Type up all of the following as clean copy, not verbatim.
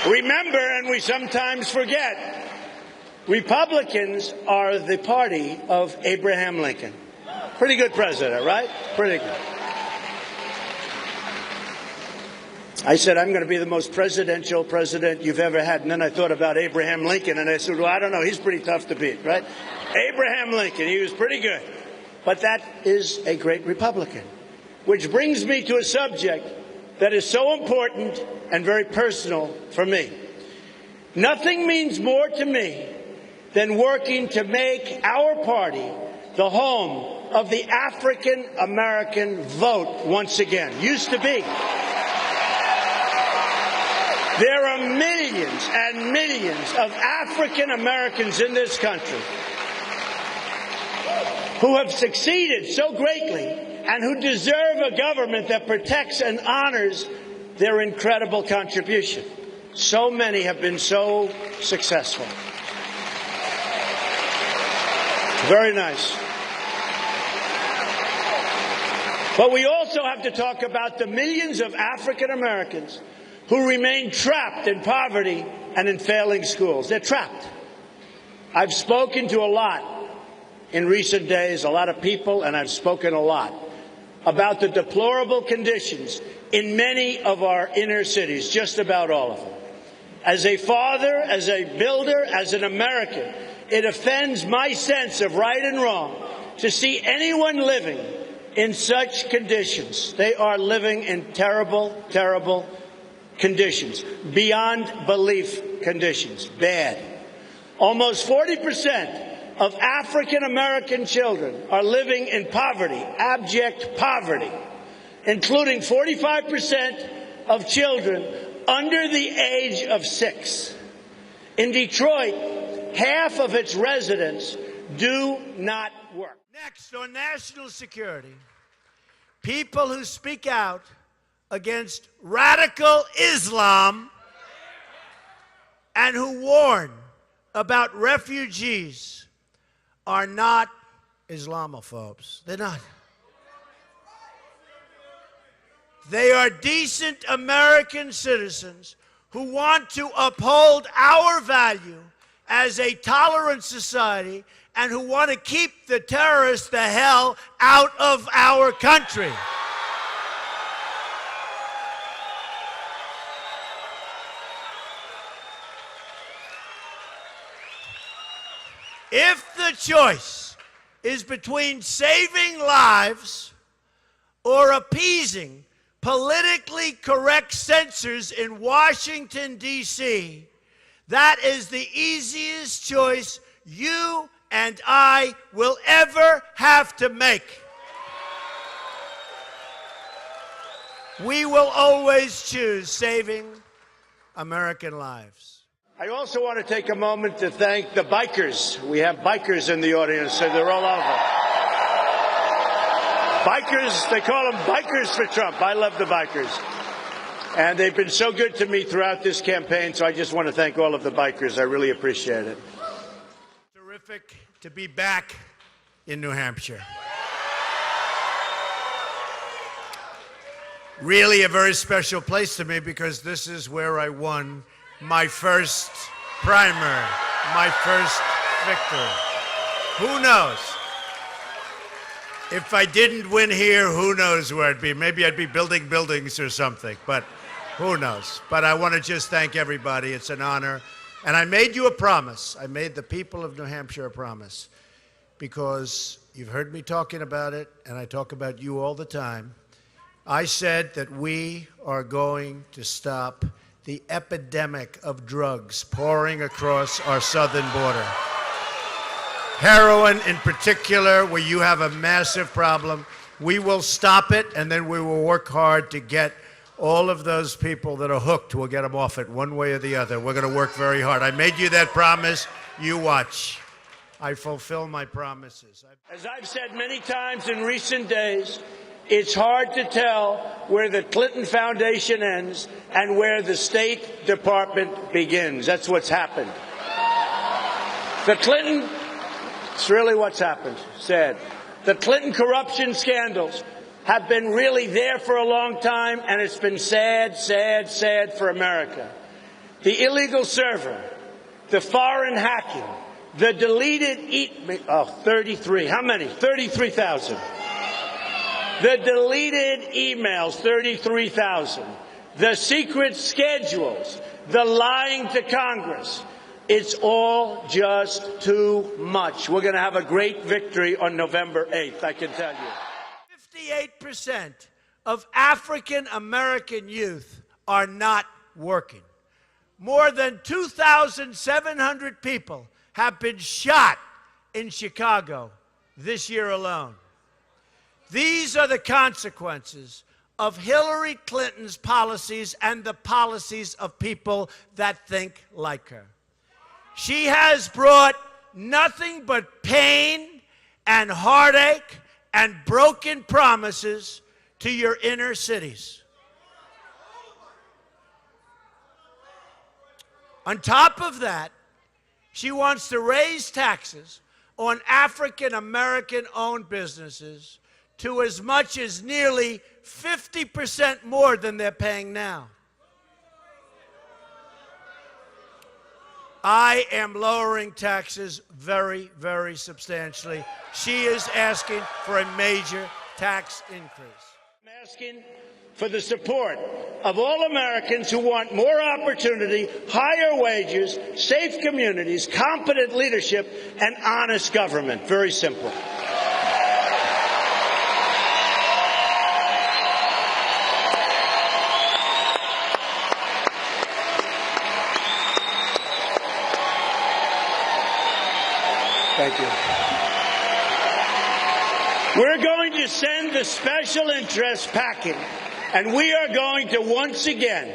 Remember, and we sometimes forget, Republicans are the party of Abraham Lincoln. Pretty good president, right? Pretty good. I said, I'm going to be the most presidential president you've ever had. And then I thought about Abraham Lincoln, and I said, well, I don't know. He's pretty tough to beat, right? Abraham Lincoln, he was pretty good. But that is a great Republican. Which brings me to a subject that is so important and very personal for me. Nothing means more to me than working to make our party the home of the African American vote once again. Used to be. There are millions and millions of African Americans in this country who have succeeded so greatly and who deserve a government that protects and honors their incredible contribution. So many have been so successful. Very nice. But we also have to talk about the millions of African Americans who remain trapped in poverty and in failing schools. They're trapped. I've spoken to a lot in recent days, a lot of people, and I've spoken a lot about the deplorable conditions in many of our inner cities, just about all of them. As a father, as a builder, as an American, it offends my sense of right and wrong to see anyone living in such conditions. They are living in terrible, terrible conditions, beyond belief conditions, bad. Almost 40% of African American children are living in poverty, abject poverty, including 45% of children under the age of 6. In Detroit, half of its residents do not work. Next, on national security, people who speak out against radical Islam and who warn about refugees are not Islamophobes. They're not. They are decent American citizens who want to uphold our value as a tolerant society and who want to keep the terrorists the hell out of our country. If the choice is between saving lives or appeasing politically correct censors in Washington, D.C., that is the easiest choice you and I will ever have to make. We will always choose saving American lives. I also want to take a moment to thank the bikers. We have bikers in the audience, so they're all over. Bikers, they call them bikers for Trump. I love the bikers. And they've been so good to me throughout this campaign, so I just want to thank all of the bikers. I really appreciate it. Terrific to be back in New Hampshire. Really a very special place to me because this is where I won my first primary, my first victory. Who knows? If I didn't win here, who knows where I'd be? Maybe I'd be building buildings or something, but who knows? But I want to just thank everybody. It's an honor. And I made you a promise. I made the people of New Hampshire a promise because you've heard me talking about it, and I talk about you all the time. I said that we are going to stop the epidemic of drugs pouring across our southern border. Heroin in particular, where you have a massive problem. We will stop it, and then we will work hard to get all of those people that are hooked. We'll get them off it one way or the other. We're going to work very hard. I made you that promise. You watch. I fulfill my promises. As I've said many times in recent days, it's hard to tell where the Clinton Foundation ends and where the State Department begins. That's what's happened. It's really what's happened. Sad. The Clinton corruption scandals have been really there for a long time, and it's been sad, sad, sad for America. the illegal server, the foreign hacking, the deleted 33. How many? 33,000. The deleted emails, 33,000. The secret schedules, the lying to Congress. It's all just too much. We're going to have a great victory on November 8th, I can tell you. 58% of African American youth are not working. More than 2,700 people have been shot in Chicago this year alone. These are the consequences of Hillary Clinton's policies and the policies of people that think like her. She has brought nothing but pain and heartache and broken promises to your inner cities. On top of that, she wants to raise taxes on African American owned businesses to as much as nearly 50% more than they're paying now. I am lowering taxes very, very substantially. She is asking for a major tax increase. I'm asking for the support of all Americans who want more opportunity, higher wages, safe communities, competent leadership, and honest government. Very simple. Thank you. We're going to send the special interest packing, and we are going to once again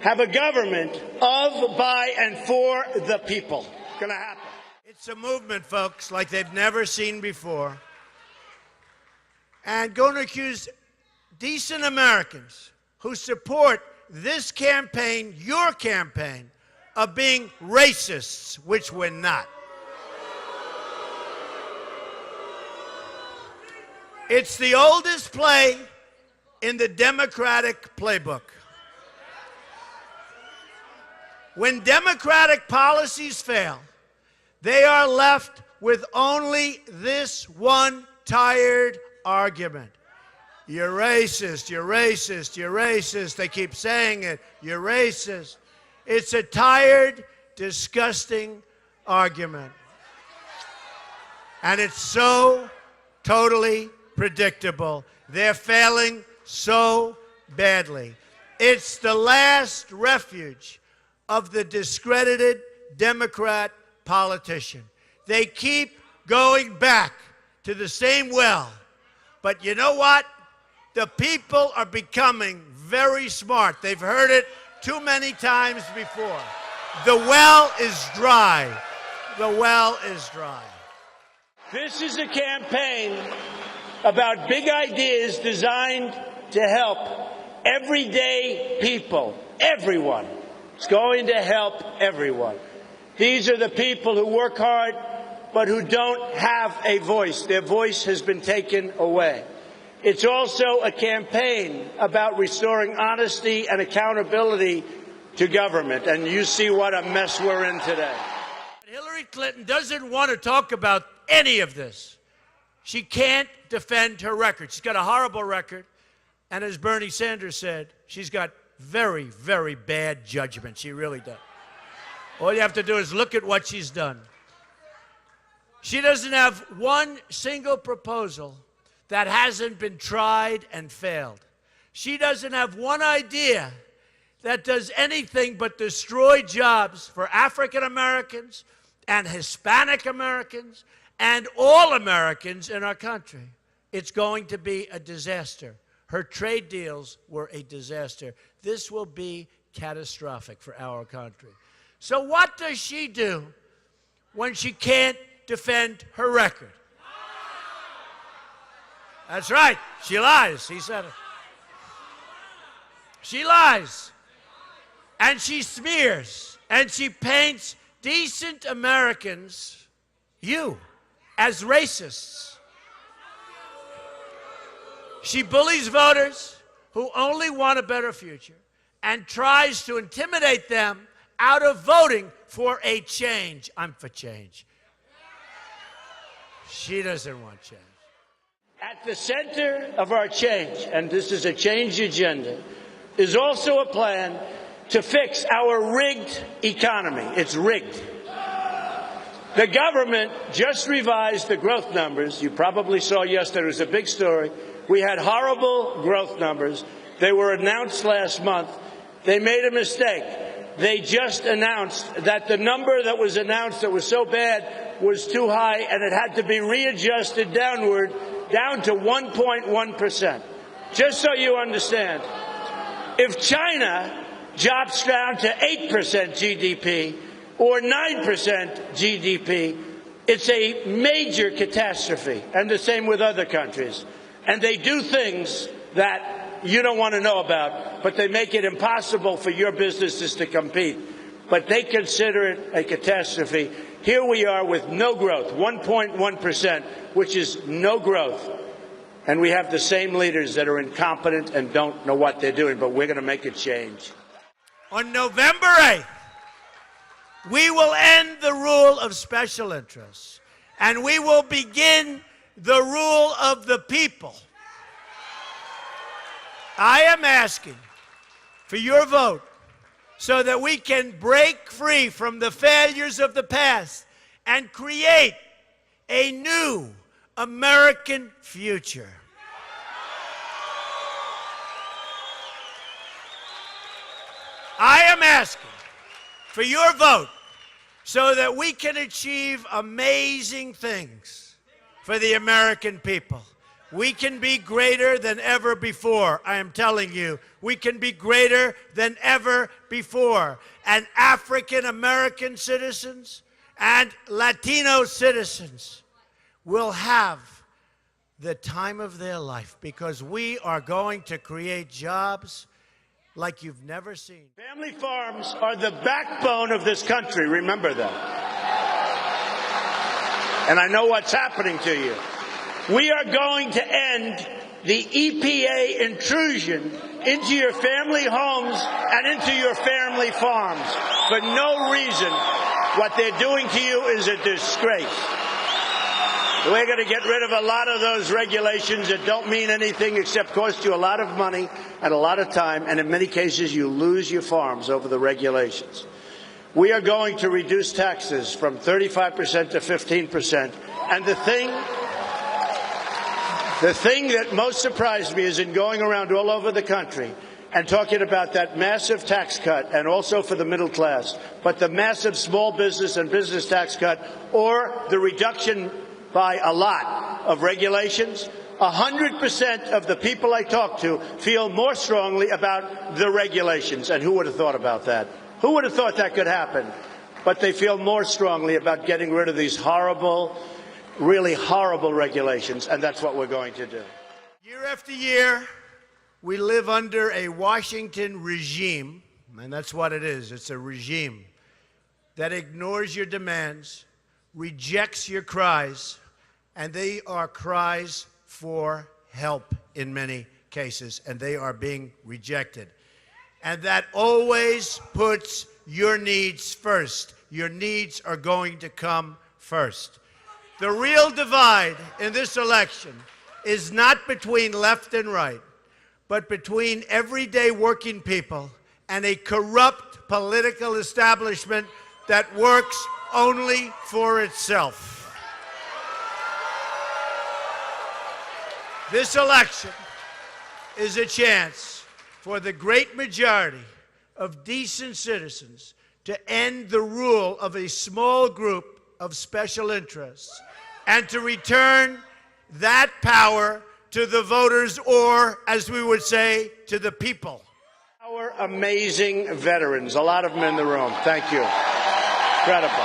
have a government of, by, and for the people. It's going to happen. It's a movement, folks, like they've never seen before. And going to accuse decent Americans who support this campaign, your campaign, of being racists, which we're not. It's the oldest play in the Democratic playbook. When Democratic policies fail, they are left with only this one tired argument. You're racist, you're racist, you're racist. They keep saying it, you're racist. It's a tired, disgusting argument. And it's so totally predictable. They're failing so badly. It's the last refuge of the discredited Democrat politician. They keep going back to the same well. But you know what? The people are becoming very smart. They've heard it too many times before. The well is dry. The well is dry. This is a campaign about big ideas designed to help everyday people, everyone. It's going to help everyone. These are the people who work hard but who don't have a voice. Their voice has been taken away. It's also a campaign about restoring honesty and accountability to government. And you see what a mess we're in today. Hillary Clinton doesn't want to talk about any of this. She can't defend her record. She's got a horrible record. And as Bernie Sanders said, she's got very, very bad judgment. She really does. All you have to do is look at what she's done. She doesn't have one single proposal that hasn't been tried and failed. She doesn't have one idea that does anything but destroy jobs for African Americans and Hispanic Americans and all Americans in our country. It's going to be a disaster. Her trade deals were a disaster. This will be catastrophic for our country. So what does she do when she can't defend her record? That's right. She lies. He said it. She lies. And she smears. And she paints decent Americans, you, as racists. She bullies voters who only want a better future and tries to intimidate them out of voting for a change. I'm for change. She doesn't want change. At the center of our change, and this is a change agenda, is also a plan to fix our rigged economy. It's rigged. The government just revised the growth numbers. You probably saw yesterday, it was a big story. We had horrible growth numbers. They were announced last month. They made a mistake. They just announced that the number that was announced that was so bad was too high, and it had to be readjusted downward, down to 1.1%. Just so you understand, if China drops down to 8% GDP or 9% GDP, it's a major catastrophe, and the same with other countries. And they do things that you don't want to know about, but they make it impossible for your businesses to compete. But they consider it a catastrophe. Here we are with no growth, 1.1%, which is no growth. And we have the same leaders that are incompetent and don't know what they're doing, but we're going to make a change. On November 8th, we will end the rule of special interests, and we will begin the rule of the people. I am asking for your vote so that we can break free from the failures of the past and create a new American future. I am asking for your vote so that we can achieve amazing things for the American people. We can be greater than ever before. I am telling you, we can be greater than ever before. And African American citizens and Latino citizens will have the time of their life because we are going to create jobs like you've never seen. Family farms are the backbone of this country. Remember that. And I know what's happening to you. We are going to end the EPA intrusion into your family homes and into your family farms for no reason. What they're doing to you is a disgrace. We're going to get rid of a lot of those regulations that don't mean anything except cost you a lot of money and a lot of time, and in many cases you lose your farms over the regulations. We are going to reduce taxes from 35% to 15%, and the thing that most surprised me is in going around all over the country and talking about that massive tax cut, and also for the middle class, but the massive small business and business tax cut, or the reduction by a lot of regulations, 100% of the people I talk to feel more strongly about the regulations. And who would have thought about that? Who would have thought that could happen? But they feel more strongly about getting rid of these horrible, really horrible regulations, and that's what we're going to do. Year after year, we live under a Washington regime, and that's what it is. It's a regime that ignores your demands, rejects your cries, and they are cries for help in many cases, and they are being rejected. And that always puts your needs first. Your needs are going to come first. The real divide in this election is not between left and right, but between everyday working people and a corrupt political establishment that works only for itself. This election is a chance for the great majority of decent citizens to end the rule of a small group of special interests and to return that power to the voters, or, as we would say, to the people. Our amazing veterans, a lot of them in the room. Thank you. Incredible.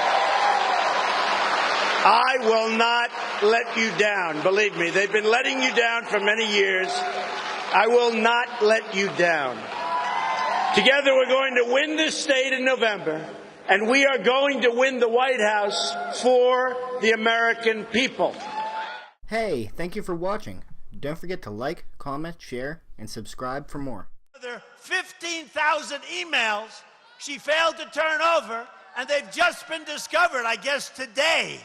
I will not let you down. Believe me, they've been letting you down for many years. I will not let you down. Together we're going to win this state in November, and we are going to win the White House for the American people. Hey, thank you for watching. Don't forget to like, comment, share, and subscribe for more. There are 15,000 emails she failed to turn over, and they've just been discovered, I guess, today.